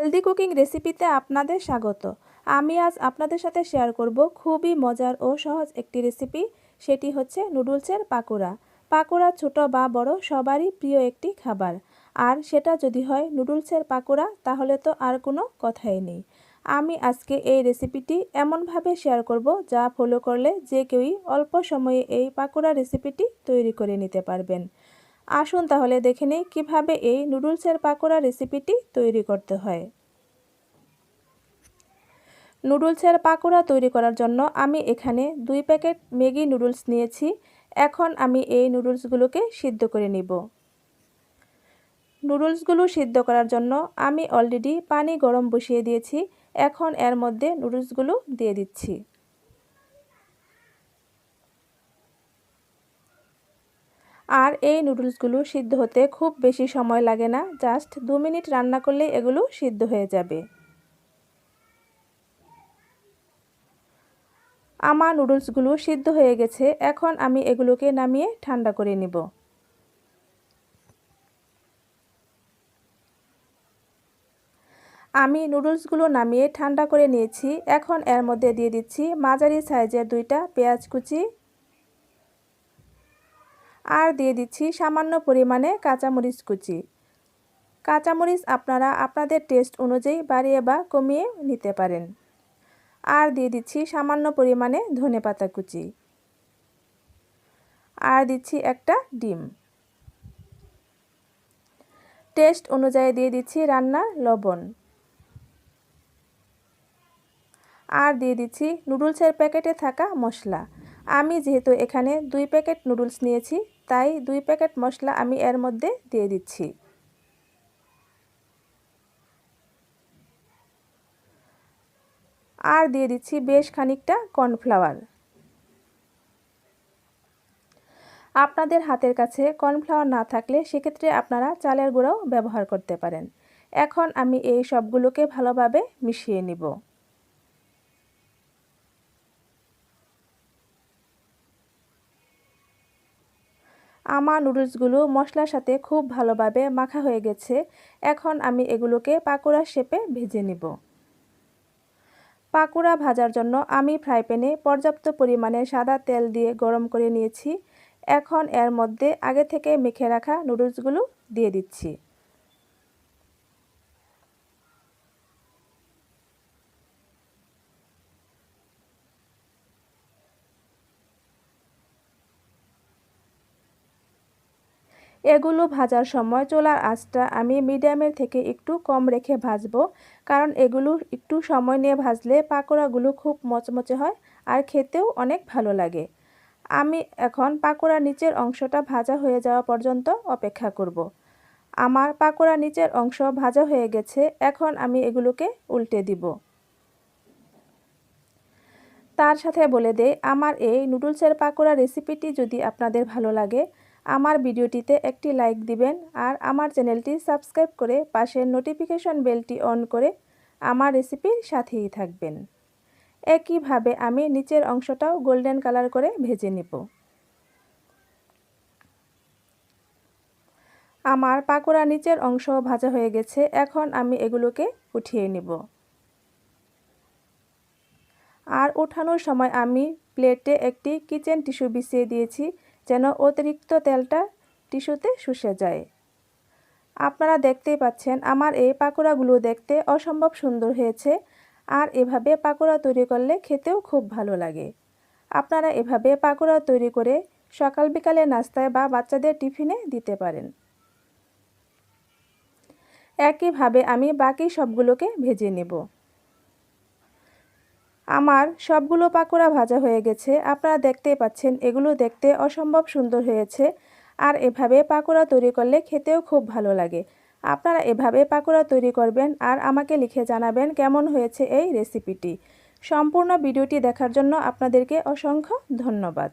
Healthy cooking রেসিপিতে আপনাদের স্বাগত। আমি আজ আপনাদের সাথে শেয়ার করব খুবই মজার ও সহজ একটি রেসিপি। সেটি হচ্ছে নুডলসের পাকোড়া। পাকোড়া ছোট বা বড় সবারই প্রিয় একটি খাবার, আর সেটা যদি হয় নুডলসের পাকোড়া তাহলে তো আর কোনো কথাই নেই। আমি আজকে এই রেসিপিটি এমনভাবে শেয়ার করব যা ফলো করলে যে কেউই অল্প সময়ে এই পাকোড়া রেসিপিটি তৈরি করে নিতে পারবেন। আসুন তাহলে দেখে নেই কীভাবে এই নুডলসের পাকোড়া রেসিপিটি তৈরি করতে হয়। নুডলসের পাকোড়া তৈরি করার জন্য আমি এখানে 2 প্যাকেট ম্যাগি নুডলস নিয়েছি। এখন আমি এই নুডলসগুলোকে সিদ্ধ করে নিব। নুডলসগুলো সিদ্ধ করার জন্য আমি অলরেডি পানি গরম বসিয়ে দিয়েছি। এখন এর মধ্যে নুডলসগুলো দিয়ে দিচ্ছি। আর এই নুডলসগুলো সিদ্ধ হতে খুব বেশি সময় লাগে না, জাস্ট 2 মিনিট রান্না করলে এগুলো সিদ্ধ হয়ে যাবে। আমার নুডলসগুলো সিদ্ধ হয়ে গেছে। এখন আমি এগুলোকে নামিয়ে ঠান্ডা করে নিব। আমি নুডলসগুলো নামিয়ে ঠান্ডা করে নিয়েছি। এখন এর মধ্যে দিয়ে দিচ্ছি মাঝারি সাইজের 2টা পেঁয়াজ কুচি, আর দিয়ে দিচ্ছি সামান্য পরিমাণে কাঁচামরিচ কুচি। কাঁচামরিচ আপনারা আপনাদের টেস্ট অনুযায়ী বাড়িয়ে বা কমিয়ে নিতে পারেন। আর দিয়ে দিচ্ছি সামান্য পরিমাণে ধনেপাতা কুচি, আর দিচ্ছি একটা ডিম। টেস্ট অনুযায়ী দিয়ে দিচ্ছি রান্নার লবণ, আর দিয়ে দিচ্ছি নুডলসের প্যাকেটে থাকা মশলা। আমি যেহেতু এখানে 2 প্যাকেট নুডলস নিয়েছি, তাই 2 প্যাকেট মশলা আমি এর মধ্যে দিয়ে দিচ্ছি। আর দিয়ে দিচ্ছি বেশ খানিকটা কর্নফ্লাওয়ার। আপনাদের হাতের কাছে কর্নফ্লাওয়ার না থাকলে সেক্ষেত্রে আপনারা চালের গুঁড়াও ব্যবহার করতে পারেন। এখন আমি এই সবগুলোকে ভালোভাবে মিশিয়ে নিব। আমার নুডলসগুলো মশলার সাথে খুব ভালোভাবে মাখা হয়ে গেছে। এখন আমি এগুলোকে পাকোড়া শেপে ভেজে নিব। পাকোড়া ভাজার জন্য আমি ফ্রাই প্যানে পর্যাপ্ত পরিমাণে সাদা তেল দিয়ে গরম করে নিয়েছি। এখন এর মধ্যে আগে থেকে মেখে রাখা নুডলসগুলো দিয়ে দিচ্ছি। এগুলো ভাজার সময় চুলার আঁচটা আমি মিডিয়ামের থেকে একটু কম রেখে ভাজবো, কারণ এগুলো একটু সময় নিয়ে ভাজলে পাকোড়াগুলো খুব মচমচে হয় আর খেতেও অনেক ভালো লাগে। আমি এখন পাকোড়ার নিচের অংশটা ভাজা হয়ে যাওয়া পর্যন্ত অপেক্ষা করব। আমার পাকোড়ার নিচের অংশ ভাজা হয়ে গেছে। এখন আমি এগুলোকে উল্টে দিব। তার সাথে বলে দেই, আমার এই নুডলসের পাকোড়া রেসিপিটি যদি আপনাদের ভালো লাগে, আমার ভিডিওটিতে একটি লাইক দিবেন, আর আমার চ্যানেলটি সাবস্ক্রাইব করে পাশের নোটিফিকেশন বেলটি অন করে আমার রেসিপির সাথেই থাকবেন। একইভাবে আমি নিচের অংশটাও গোল্ডেন কালার করে ভেজে নেব। আমার পাকোড়া নিচের অংশ ভাজা হয়ে গেছে। এখন আমি এগুলোকে উঠিয়ে নেব। আর ওঠানোর সময় আমি প্লেটে একটি কিচেন টিস্যু বিছিয়ে দিয়েছি, যেন অতিরিক্ত তেলটা টিস্যুতে শুষে যায়। আপনারা দেখতেই পাচ্ছেন আমার এই পাকোড়াগুলো দেখতে অসম্ভব সুন্দর হয়েছে, আর এভাবে পাকোড়া তৈরি করলে খেতেও খুব ভালো লাগে। আপনারা এভাবে পাকোড়া তৈরি করে সকাল বিকালে নাস্তায় বা বাচ্চাদের টিফিনে দিতে পারেন। একইভাবে আমি বাকি সবগুলোকে ভেজে নেব। আমার সবগুলো পাকোড়া ভাজা হয়ে গেছে। আপনারা দেখতেই পাচ্ছেন এগুলো দেখতে অসম্ভব সুন্দর হয়েছে, আর এভাবে পাকোড়া তৈরি করলে খেতেও খুব ভালো লাগে। আপনারা এভাবে পাকোড়া তৈরি করবেন আর আমাকে লিখে জানাবেন কেমন হয়েছে এই রেসিপিটি। সম্পূর্ণ ভিডিওটি দেখার জন্য আপনাদেরকে অসংখ্য ধন্যবাদ।